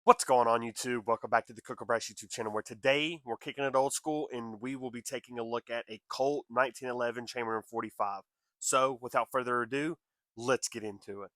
What's going on, YouTube? Welcome back to the CookinBrass YouTube channel, where today we're kicking it old school and we will be taking a look at a Colt 1911 Chamberlain 45. So, without further ado, let's get into it.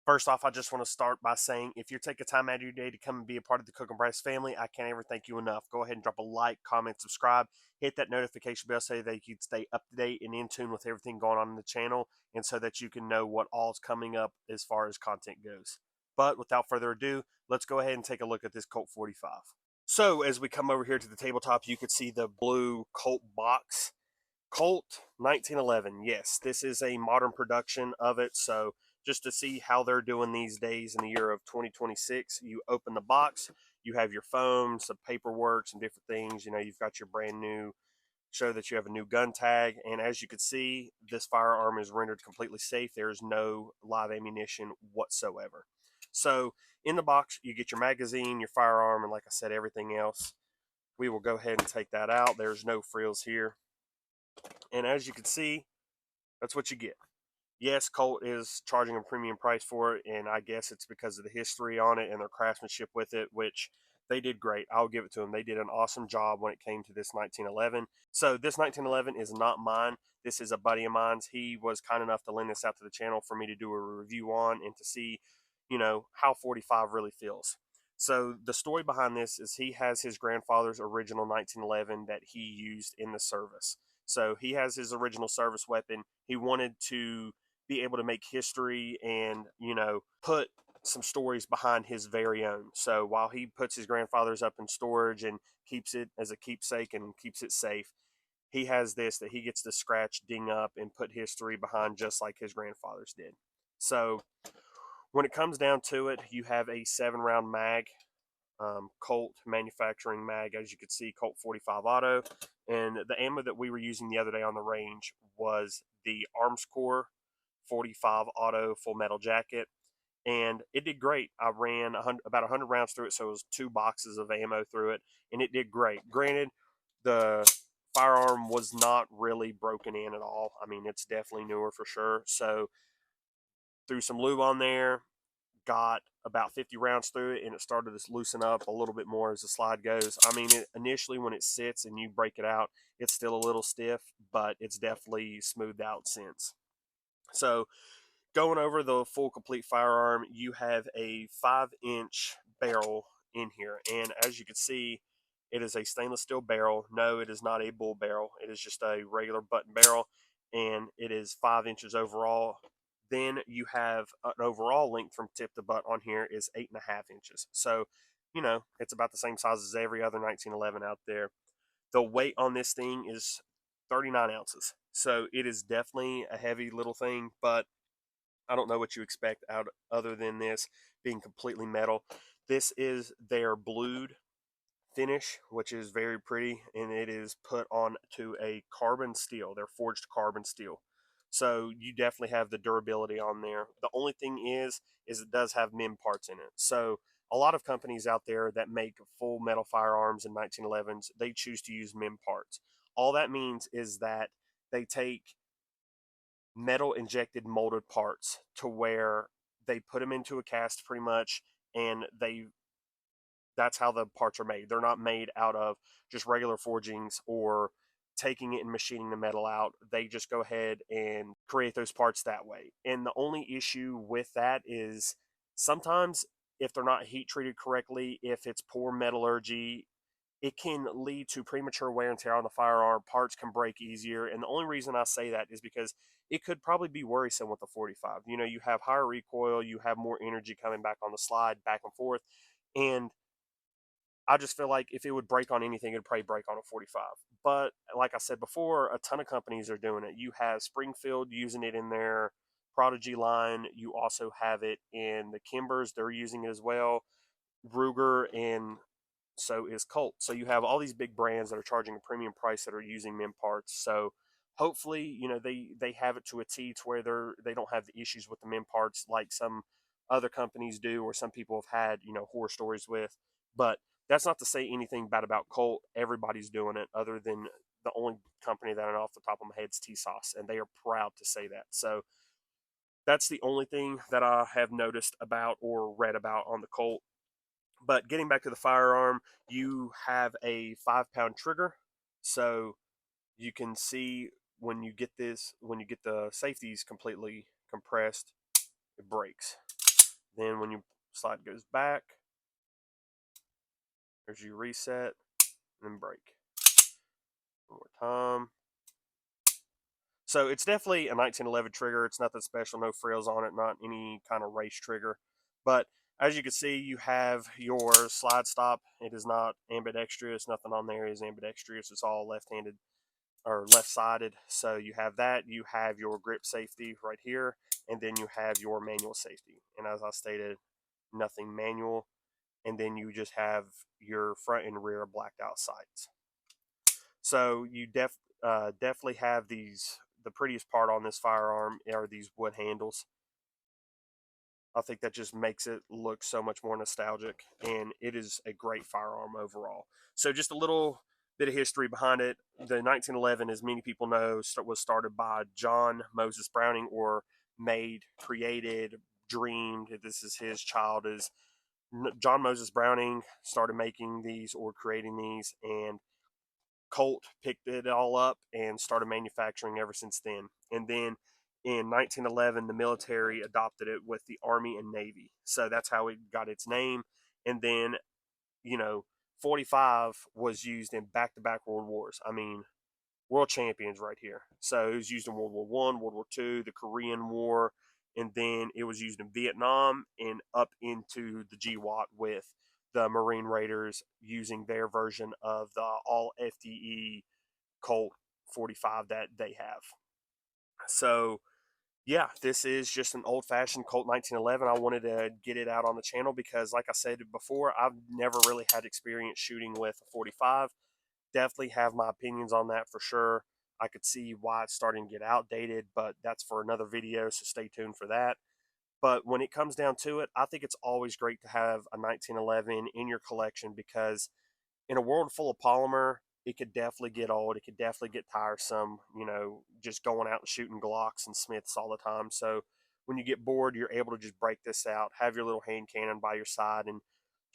First off, I just want to start by saying if you're taking time out of your day to come and be a part of the CookinBrass family, I can't ever thank you enough. Go ahead and drop a like, comment, subscribe, hit that notification bell so that you can stay up to date and in tune with everything going on in the channel, and so that you can know what all's coming up as far as content goes. But without further ado, let's go ahead and take a look at this Colt 45. So as we come over here to the tabletop, you can see the blue Colt box. Colt 1911. Yes, this is a modern production of it. So just to see how they're doing these days in the year of 2026, you open the box, you have your foam, some paperwork, some different things. You know, you've got your brand new, show that you have a new gun tag. And as you can see, this firearm is rendered completely safe. There is no live ammunition whatsoever. So in the box, you get your magazine, your firearm, and like I said, everything else. We will go ahead and take that out. There's no frills here. And as you can see, that's what you get. Yes, Colt is charging a premium price for it, and I guess it's because of the history on it and their craftsmanship with it, which they did great. I'll give it to them. They did an awesome job when it came to this 1911. So this 1911 is not mine. This is a buddy of mine's. He was kind enough to lend this out to the channel for me to do a review on and to see, how 45 really feels. So the story behind this is he has his grandfather's original 1911 that he used in the service. So he has his original service weapon. He wanted to be able to make history and, put some stories behind his very own. So while he puts his grandfather's up in storage and keeps it as a keepsake and keeps it safe, he has this that he gets to scratch, ding up, and put history behind just like his grandfather's did. So when it comes down to it, you have a 7-round mag, Colt manufacturing mag, as you can see, Colt 45 auto. And the ammo that we were using the other day on the range was the Armscore 45 auto full metal jacket, and it did great. I ran about 100 rounds through it, so it was 2 boxes of ammo through it, and it did great. Granted, the firearm was not really broken in at all. I mean, it's definitely newer for sure. So threw some lube on there, got about 50 rounds through it, and it started to loosen up a little bit more as the slide goes. I mean, initially when it sits and you break it out, it's still a little stiff, but it's definitely smoothed out since. So going over the full complete firearm, you have a 5-inch barrel in here. And as you can see, it is a stainless steel barrel. No, it is not a bull barrel. It is just a regular button barrel, and it is 5 inches overall. Then you have an overall length from tip to butt on here is 8.5 inches. So, it's about the same size as every other 1911 out there. The weight on this thing is 39 ounces. So it is definitely a heavy little thing, but I don't know what you expect out other than this being completely metal. This is their blued finish, which is very pretty, and it is put on to a carbon steel. They're forged carbon steel. So you definitely have the durability on there. The only thing is it does have MIM parts in it. So a lot of companies out there that make full metal firearms in 1911s, they choose to use MIM parts. All that means is that they take metal injected molded parts to where they put them into a cast pretty much, and that's how the parts are made. They're not made out of just regular forgings or taking it and machining the metal out. They just go ahead and create those parts that way. And the only issue with that is sometimes if they're not heat treated correctly, if it's poor metallurgy, it can lead to premature wear and tear on the firearm. Parts can break easier. And the only reason I say that is because it could probably be worrisome with the 45. You have higher recoil, you have more energy coming back on the slide, back and forth. And I just feel like if it would break on anything, it'd probably break on a 45. But like I said before, a ton of companies are doing it. You have Springfield using it in their Prodigy line. You also have it in the Kimbers. They're using it as well. Ruger, and so is Colt. So you have all these big brands that are charging a premium price that are using MIM parts. So hopefully, they have it to a T to where they don't have the issues with the MIM parts like some other companies do, or some people have had horror stories with. But that's not to say anything bad about Colt. Everybody's doing it, other than the only company that I know off the top of my head is T-Sauce, and they are proud to say that. So that's the only thing that I have noticed about or read about on the Colt. But getting back to the firearm, you have a 5 pound trigger. So you can see when you get the safeties completely compressed, it breaks. Then when you slide goes back, there's your reset, and then break. One more time. So it's definitely a 1911 trigger. It's nothing special, no frills on it, not any kind of race trigger. But as you can see, you have your slide stop. It is not ambidextrous. Nothing on there is ambidextrous. It's all left-handed or left-sided. So you have that. You have your grip safety right here, and then you have your manual safety. And as I stated, nothing manual. And then you just have your front and rear blacked out sights. So you definitely have these. The prettiest part on this firearm are these wood handles. I think that just makes it look so much more nostalgic, and it is a great firearm overall. So just a little bit of history behind it. The 1911, as many people know, was started by John Moses Browning, or made, created, dreamed. This is his child. Is John Moses Browning started making these or creating these, and Colt picked it all up and started manufacturing ever since then. And then in 1911, the military adopted it with the Army and Navy. So that's how it got its name. And then, you know, 45 was used in back-to-back world wars. I mean, world champions right here. So it was used in World War One, World War Two, the Korean War, and then it was used in Vietnam and up into the GWOT with the Marine Raiders using their version of the all FTE Colt 45 that they have. So yeah, this is just an old-fashioned Colt 1911. I wanted to get it out on the channel because, like I said before, I've never really had experience shooting with a 45. Definitely have my opinions on that for sure. I could see why it's starting to get outdated, but that's for another video, so stay tuned for that. But when it comes down to it, I think it's always great to have a 1911 in your collection because in a world full of polymer, it could definitely get old. It could definitely get tiresome, just going out and shooting Glocks and Smiths all the time. So when you get bored, you're able to just break this out, have your little hand cannon by your side, and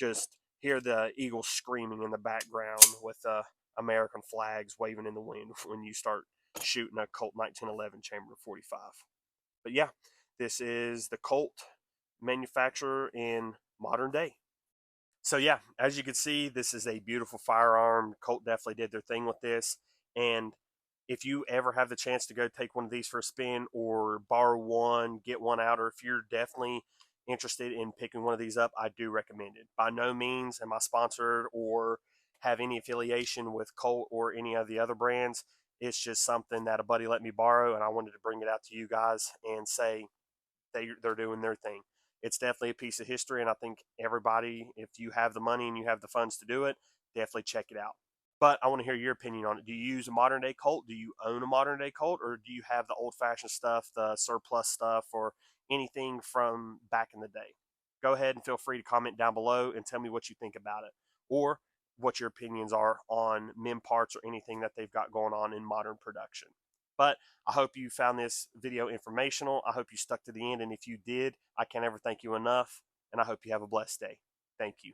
just hear the eagles screaming in the background with the American flags waving in the wind when you start shooting a Colt 1911 chamber 45. But yeah, this is the Colt manufacturer in modern day. So yeah, as you can see, this is a beautiful firearm. Colt definitely did their thing with this. And if you ever have the chance to go take one of these for a spin or borrow one, get one out, or if you're definitely interested in picking one of these up, I do recommend it. By no means am I sponsored or have any affiliation with Colt or any of the other brands. It's just something that a buddy let me borrow, and I wanted to bring it out to you guys and say they're doing their thing. It's definitely a piece of history, and I think everybody, if you have the money and you have the funds to do it, definitely check it out. But I want to hear your opinion on it. Do you use a modern day Colt? Do you own a modern day Colt, or do you have the old fashioned stuff, the surplus stuff, or anything from back in the day? Go ahead and feel free to comment down below and tell me what you think about it, or what your opinions are on MIM parts or anything that they've got going on in modern production. But I hope you found this video informational. I hope you stuck to the end. And if you did, I can't ever thank you enough. And I hope you have a blessed day. Thank you.